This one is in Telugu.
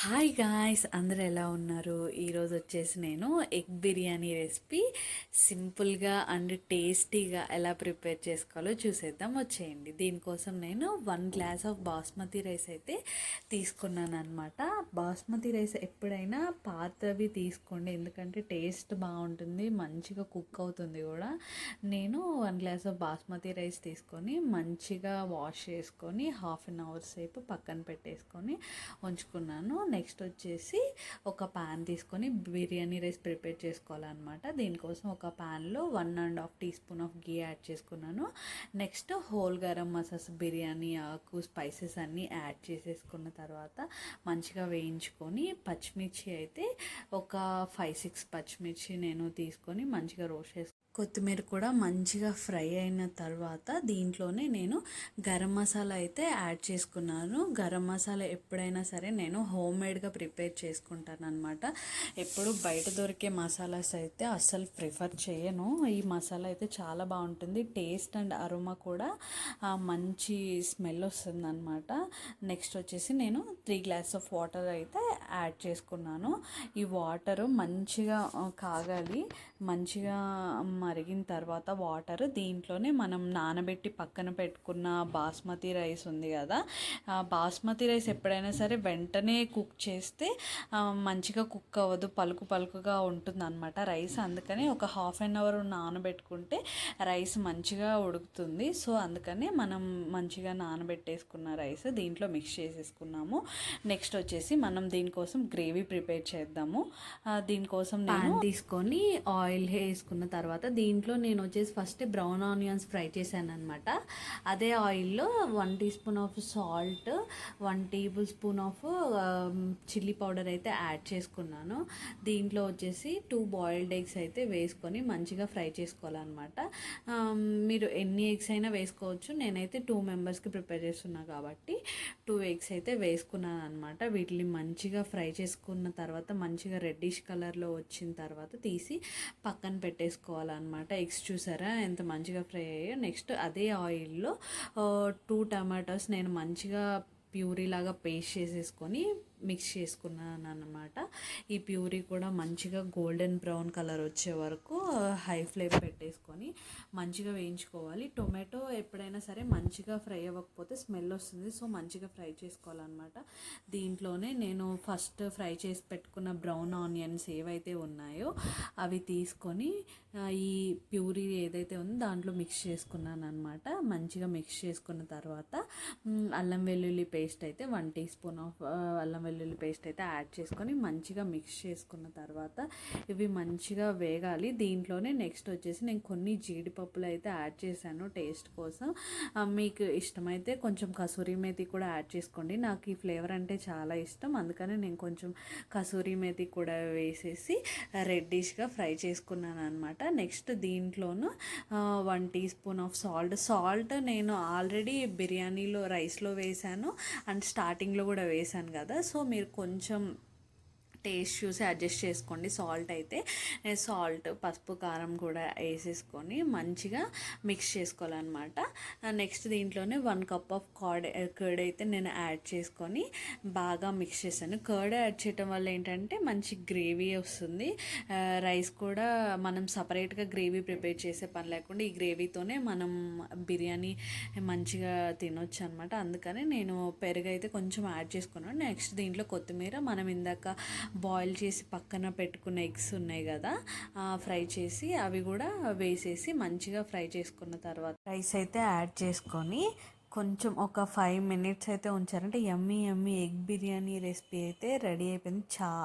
హాయ్ గాయ్స్, అందరూ ఎలా ఉన్నారు? ఈరోజు వచ్చేసి నేను ఎగ్ బిర్యానీ రెసిపీ సింపుల్గా అండ్ టేస్టీగా ఎలా ప్రిపేర్ చేసుకోవాలో చూసేద్దాం, వచ్చేయండి. దీనికోసం నేను 1 గ్లాస్ ఆఫ్ బాస్మతి రైస్ అయితే తీసుకున్నాను అనమాట. బాస్మతి రైస్ ఎప్పుడైనా పాతవి తీసుకోండి, ఎందుకంటే టేస్ట్ బాగుంటుంది, మంచిగా కుక్ అవుతుంది కూడా. నేను 1 గ్లాస్ ఆఫ్ బాస్మతి రైస్ తీసుకొని మంచిగా వాష్ చేసుకొని హాఫ్ అన్ అవర్ సేపు పక్కన పెట్టేసుకొని ఉంచుకున్నాను. నెక్స్ట్ వచ్చేసి ఒక ప్యాన్ తీసుకొని బిర్యానీ రైస్ ప్రిపేర్ చేసుకోవాలన్నమాట. దీనికోసం ఒక ప్యాన్లో 1.5 teaspoon of ghee add చేసుకున్నాను. నెక్స్ట్ హోల్ గరం మసాలా, బిర్యానీ ఆకు, స్పైసెస్ అన్నీ యాడ్ చేసేసుకున్న తర్వాత మంచిగా వేయించుకొని పచ్చిమిర్చి అయితే ఒక 5-6 పచ్చిమిర్చి నేను తీసుకొని మంచిగా రోస్ట్ చేసుకొని కొత్తిమీర కూడా మంచిగా ఫ్రై అయిన తర్వాత దీంట్లోనే నేను గరం మసాలా అయితే యాడ్ చేసుకున్నాను. గరం మసాలా ఎప్పుడైనా సరే నేను హోమ్ మేడ్గా ప్రిపేర్ చేసుకుంటాను అనమాట. ఎప్పుడు బయట దొరికే మసాలాస్ అయితే అస్సలు ప్రిఫర్ చేయను. ఈ మసాలా అయితే చాలా బాగుంటుంది, టేస్ట్ అండ్ అరోమా కూడా మంచి స్మెల్ వస్తుంది అనమాట. నెక్స్ట్ వచ్చేసి నేను 3 గ్లాస్ ఆఫ్ వాటర్ అయితే యాడ్ చేసుకున్నాను. ఈ వాటరు మంచిగా కాగాలి. మంచిగా మరిగిన తర్వాత వాటర్ దీంట్లోనే మనం నానబెట్టి పక్కన పెట్టుకున్న బాస్మతి రైస్ ఉంది కదా, బాస్మతి రైస్ ఎప్పుడైనా సరే వెంటనే కుక్ చేస్తే మంచిగా కుక్ అవ్వదు, పలుకు పలుకుగా ఉంటుంది అనమాట రైస్. అందుకని ఒక హాఫ్ అన్ అవర్ నానబెట్టుకుంటే రైస్ మంచిగా ఉడుకుతుంది. సో అందుకని మనం మంచిగా నానబెట్టేసుకున్న రైస్ దీంట్లో మిక్స్ చేసేసుకున్నాము. నెక్స్ట్ వచ్చేసి మనం దీనికోసం గ్రేవీ ప్రిపేర్ చేద్దాము. దీనికోసం నేను తీసుకొని ఆయిల్ వేసుకున్న తర్వాత దీంట్లో నేను వచ్చేసి ఫస్ట్ బ్రౌన్ ఆనియన్స్ ఫ్రై చేశాను అనమాట. అదే ఆయిల్లో 1 teaspoon of salt, 1 tablespoon of chilli powder అయితే యాడ్ చేసుకున్నాను. దీంట్లో వచ్చేసి 2 బాయిల్డ్ ఎగ్స్ అయితే వేసుకొని మంచిగా ఫ్రై చేసుకోవాలన్నమాట. మీరు ఎన్ని ఎగ్స్ అయినా వేసుకోవచ్చు, నేనైతే 2 మెంబర్స్కి ప్రిపేర్ చేస్తున్నా కాబట్టి 2 ఎగ్స్ అయితే వేసుకున్నాను అనమాట. వీటిని మంచిగా ఫ్రై చేసుకున్న తర్వాత మంచిగా రెడ్డిష్ కలర్లో వచ్చిన తర్వాత తీసి పక్కన పెట్టేసుకోవాలన్నమాట. ఎగ్స్ చూసారా ఎంత మంచిగా ఫ్రై అయ్యాయో. నెక్స్ట్ అదే ఆయిల్లో 2 టమాటోస్ నేను మంచిగా ప్యూరీ లాగా పేస్ట్ చేసేసుకొని మిక్స్ చేసుకున్నాను అన్నమాట. ఈ ప్యూరీ కూడా మంచిగా గోల్డెన్ బ్రౌన్ కలర్ వచ్చే వరకు హై ఫ్లేమ్ పెట్టేసుకొని మంచిగా వేయించుకోవాలి. టొమాటో ఎప్పుడైనా సరే మంచిగా ఫ్రై అవ్వకపోతే స్మెల్ వస్తుంది, సో మంచిగా ఫ్రై చేసుకోవాలన్నమాట. దీంట్లోనే నేను ఫస్ట్ ఫ్రై చేసి పెట్టుకున్న బ్రౌన్ ఆనియన్స్ ఏవైతే ఉన్నాయో అవి తీసుకొని ఈ ప్యూరీ ఏదైతే ఉందో దాంట్లో మిక్స్ చేసుకున్నాను అనమాట. మంచిగా మిక్స్ చేసుకున్న తర్వాత అల్లం వెల్లుల్లి పేస్ట్ అయితే 1 టీ స్పూన్ ఆఫ్ అల్లం వెల్లుల్లి పేస్ట్ అయితే యాడ్ చేసుకొని మంచిగా మిక్స్ చేసుకున్న తర్వాత ఇవి మంచిగా వేగాలి. దీంట్లోనే నెక్స్ట్ వచ్చేసి నేను కొన్ని జీడిపప్పులు అయితే యాడ్ చేశాను టేస్ట్ కోసం. మీకు ఇష్టమైతే కొంచెం కసూరి మేతి కూడా యాడ్ చేసుకోండి. నాకు ఈ ఫ్లేవర్ అంటే చాలా ఇష్టం, అందుకని నేను కొంచెం కసూరి మేతి కూడా వేసేసి రెడ్డిష్గా ఫ్రై చేసుకున్నాను అనమాట. నెక్స్ట్ దీంట్లోనూ 1 టీ స్పూన్ ఆఫ్ సాల్ట్ నేను ఆల్రెడీ బిర్యానీలో రైస్లో వేసాను అండ్ స్టార్టింగ్లో కూడా వేసాను కదా, సో మీరు కొంచెం టేస్ట్ చూసి అడ్జస్ట్ చేసుకోండి. సాల్ట్ అయితే సాల్ట్, పసుపు, కారం కూడా వేసేసుకొని మంచిగా మిక్స్ చేసుకోవాలన్నమాట. నెక్స్ట్ దీంట్లోనే 1 కప్ ఆఫ్ కర్డ్ అయితే నేను యాడ్ చేసుకొని బాగా మిక్స్ చేశాను. కర్డ్ యాడ్ చేయటం వల్ల ఏంటంటే మంచి గ్రేవీ వస్తుంది. రైస్ కూడా మనం సపరేట్గా గ్రేవీ ప్రిపేర్ చేసే పని లేకుండా ఈ గ్రేవీతోనే మనం బిర్యానీ మంచిగా తినొచ్చు అనమాట. అందుకని నేను పెరుగు అయితే కొంచెం యాడ్ చేసుకున్నాను. నెక్స్ట్ దీంట్లో కొత్తిమీర, మనం ఇందాక బాయిల్ చేసి పక్కన పెట్టుకున్న ఎగ్స్ ఉన్నాయి కదా ఫ్రై చేసి అవి కూడా వేసేసి మంచిగా ఫ్రై చేసుకున్న తర్వాత రైస్ అయితే యాడ్ చేసుకొని కొంచెం ఒక 5 మినిట్స్ అయితే ఉంచారంటే యమ్మీ ఎగ్ బిర్యానీ రెసిపీ అయితే రెడీ అయిపోయింది. చాలా